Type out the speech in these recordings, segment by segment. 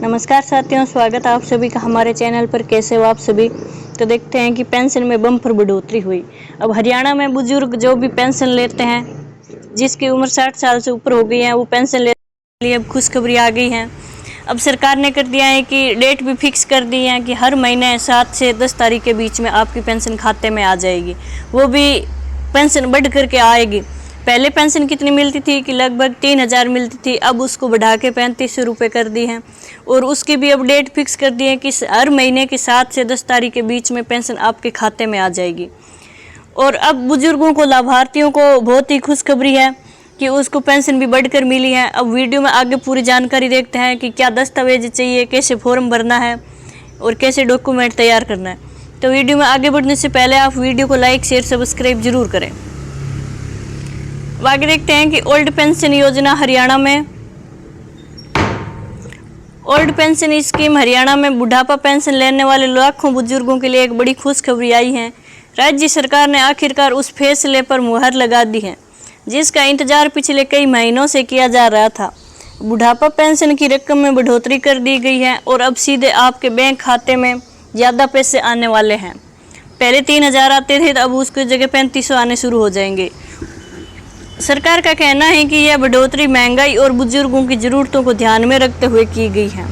नमस्कार साथियों, स्वागत है आप सभी का हमारे चैनल पर। कैसे हो आप सभी। तो देखते हैं कि पेंशन में बम्पर बढ़ोतरी हुई। अब हरियाणा में बुजुर्ग जो भी पेंशन लेते हैं, जिसकी उम्र 60 साल से ऊपर हो गई है, वो पेंशन लेने के लिए अब खुशखबरी आ गई है। अब सरकार ने कर दिया है कि डेट भी फिक्स कर दी है कि हर महीने 7 से 10 तारीख के बीच में आपकी पेंशन खाते में आ जाएगी। वो भी पेंशन बढ़ करके आएगी। पहले पेंशन कितनी मिलती थी कि लगभग 3000 मिलती थी, अब उसको बढ़ा के 3500 रुपये कर दी है। और उसकी भी अब डेट फिक्स कर दी है कि हर महीने की 7 से 10 तारीख के बीच में पेंशन आपके खाते में आ जाएगी। और अब बुजुर्गों को, लाभार्थियों को बहुत ही खुशखबरी है कि उसको पेंशन भी बढ़कर मिली है। अब वीडियो में आगे पूरी जानकारी देखते हैं कि क्या दस्तावेज चाहिए, कैसे फॉर्म भरना है और कैसे डॉक्यूमेंट तैयार करना है। तो वीडियो में आगे बढ़ने से पहले आप वीडियो को लाइक, शेयर, सब्सक्राइब जरूर करें। अब आगे देखते हैं कि ओल्ड पेंशन योजना हरियाणा में। ओल्ड पेंशन स्कीम हरियाणा में बुढ़ापा पेंशन लेने वाले लाखों बुजुर्गों के लिए एक बड़ी खुशखबरी आई है। राज्य सरकार ने आखिरकार उस फैसले पर मुहर लगा दी है जिसका इंतजार पिछले कई महीनों से किया जा रहा था। बुढ़ापा पेंशन की रकम में बढ़ोतरी कर दी गई है और अब सीधे आपके बैंक खाते में ज़्यादा पैसे आने वाले हैं। पहले 3000 आते थे, तो अब उसकी जगह 3500 आने शुरू हो जाएंगे। सरकार का कहना है कि यह बढ़ोतरी महंगाई और बुजुर्गों की ज़रूरतों को ध्यान में रखते हुए की गई है।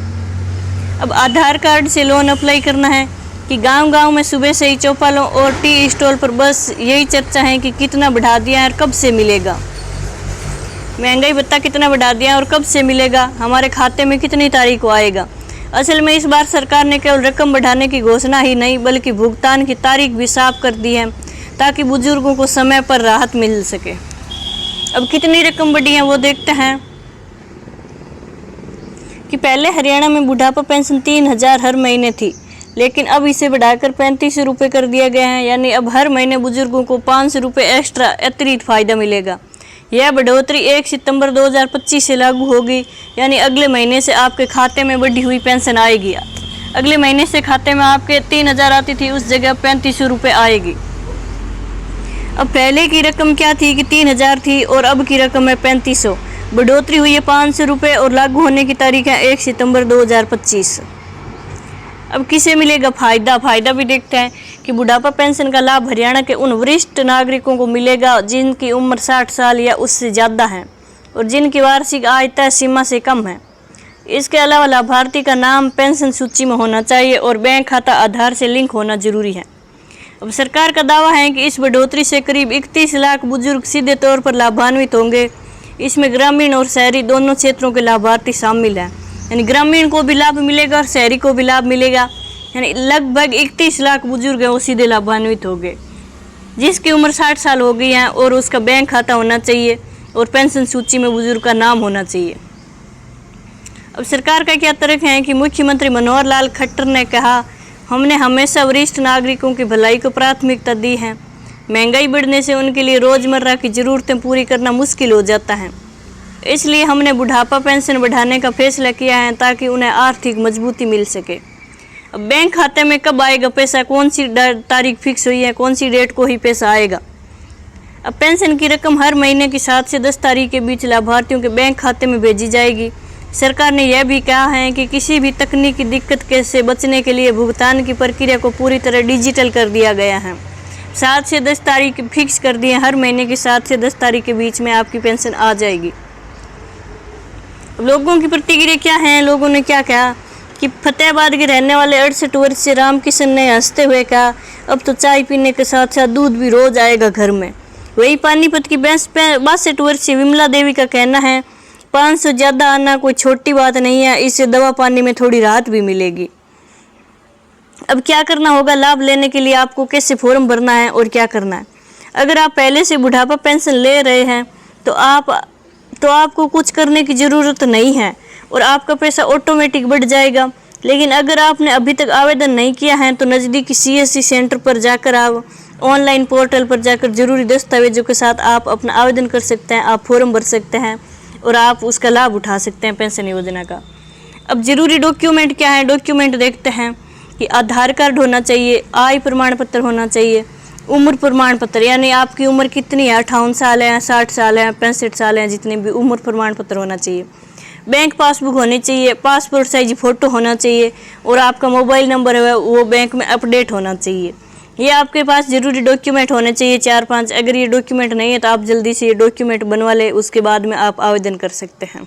अब आधार कार्ड से लोन अप्लाई करना है कि गांव-गांव में सुबह से ही चौपालों और टी स्टॉल पर बस यही चर्चा है कि कितना बढ़ा दिया है और कब से मिलेगा। महंगाई भत्ता कितना बढ़ा दिया है और कब से मिलेगा, हमारे खाते में कितनी तारीख को आएगा। असल में इस बार सरकार ने केवल रकम बढ़ाने की घोषणा ही नहीं बल्कि भुगतान की तारीख भी साफ कर दी है ताकि बुजुर्गों को समय पर राहत मिल सके। अब कितनी रकम बढ़ी है वो देखते हैं कि पहले हरियाणा में बुढ़ापा पेंशन 3000 हर महीने थी, लेकिन अब इसे बढ़ाकर 3500 रुपये कर दिया गया है। यानी अब हर महीने बुजुर्गों को 500 रुपये एक्स्ट्रा अतिरिक्त फ़ायदा मिलेगा। यह बढ़ोतरी 1 सितंबर 2025 से लागू होगी। यानी अगले महीने से आपके खाते में बढ़ी हुई पेंशन आएगी। अगले महीने से खाते में आपके 3000 आती थी, उस जगह 3500 रुपये आएगी। अब पहले की रकम क्या थी कि 3000 थी और अब की रकम है 3500। बढ़ोतरी हुई है 500 रुपये और लागू होने की तारीख है 1 सितंबर 2025। अब किसे मिलेगा फ़ायदा भी देखते हैं कि बुढ़ापा पेंशन का लाभ हरियाणा के उन वरिष्ठ नागरिकों को मिलेगा जिनकी उम्र 60 साल या उससे ज़्यादा है और जिनकी वार्षिक आय तय सीमा से कम है। इसके अलावा लाभार्थी का नाम पेंशन सूची में होना चाहिए और बैंक खाता आधार से लिंक होना जरूरी है। अब सरकार का दावा है कि इस बढ़ोतरी से करीब 31 लाख बुजुर्ग सीधे तौर पर लाभान्वित होंगे। इसमें ग्रामीण और शहरी दोनों क्षेत्रों के लाभार्थी शामिल हैं। यानी ग्रामीण को भी लाभ मिलेगा और शहरी को भी लाभ मिलेगा। यानी लगभग 31 लाख बुजुर्ग हैं वो सीधे लाभान्वित हो गए, जिसकी उम्र 60 साल हो गई है और उसका बैंक खाता होना चाहिए और पेंशन सूची में बुजुर्ग का नाम होना चाहिए। अब सरकार का क्या तर्क है कि मुख्यमंत्री मनोहर लाल खट्टर ने कहा, हमने हमेशा वरिष्ठ नागरिकों की भलाई को प्राथमिकता दी है। महंगाई बढ़ने से उनके लिए रोज़मर्रा की ज़रूरतें पूरी करना मुश्किल हो जाता है, इसलिए हमने बुढ़ापा पेंशन बढ़ाने का फैसला किया है ताकि उन्हें आर्थिक मजबूती मिल सके। अब बैंक खाते में कब आएगा पैसा, कौन सी तारीख फिक्स हुई है, कौन सी डेट को ही पैसा आएगा। अब पेंशन की रकम हर महीने की 7 से 10 तारीख के बीच लाभार्थियों के बैंक खाते में भेजी जाएगी। सरकार ने यह भी कहा है कि किसी भी तकनीकी दिक्कत से बचने के लिए भुगतान की प्रक्रिया को पूरी तरह डिजिटल कर दिया गया है। 7 से 10 तारीख फिक्स कर दी है, हर महीने की 7 से 10 तारीख के बीच में आपकी पेंशन आ जाएगी। लोगों की प्रतिक्रिया क्या है, लोगों ने क्या कहा कि फतेहाबाद के रहने वाले 68 वर्षीय रामकिशन ने हंसते हुए कहा, अब तो चाय पीने के साथ साथ दूध भी रोज आएगा घर में। वही पानीपत की 62 वर्षीय विमला देवी का कहना है, 500 ज़्यादा आना कोई छोटी बात नहीं है, इससे दवा पानी में थोड़ी राहत भी मिलेगी। अब क्या करना होगा लाभ लेने के लिए, आपको कैसे फॉर्म भरना है और क्या करना है। अगर आप पहले से बुढ़ापा पेंशन ले रहे हैं तो आपको कुछ करने की ज़रूरत नहीं है और आपका पैसा ऑटोमेटिक बढ़ जाएगा। लेकिन अगर आपने अभी तक आवेदन नहीं किया है तो नज़दीकी CSC सेंटर पर जाकर आप ऑनलाइन पोर्टल पर जाकर ज़रूरी दस्तावेजों के साथ आप अपना आवेदन कर सकते हैं, आप फॉर्म भर सकते हैं और आप उसका लाभ उठा सकते हैं पेंशन योजना का। अब ज़रूरी डॉक्यूमेंट क्या है, डॉक्यूमेंट देखते हैं कि आधार कार्ड होना चाहिए, आय प्रमाण पत्र होना चाहिए, उम्र प्रमाण पत्र यानी आपकी उम्र कितनी है, 58 साल है, 60 साल है, 65 साल है, जितने भी उम्र प्रमाण पत्र होना चाहिए। बैंक पासबुक होनी चाहिए, पासपोर्ट साइज फ़ोटो होना चाहिए और आपका मोबाइल नंबर है वो बैंक में अपडेट होना चाहिए। ये आपके पास ज़रूरी डॉक्यूमेंट होने चाहिए 4-5। अगर ये डॉक्यूमेंट नहीं है तो आप जल्दी से ये डॉक्यूमेंट बनवा लें, उसके बाद में आप आवेदन कर सकते हैं।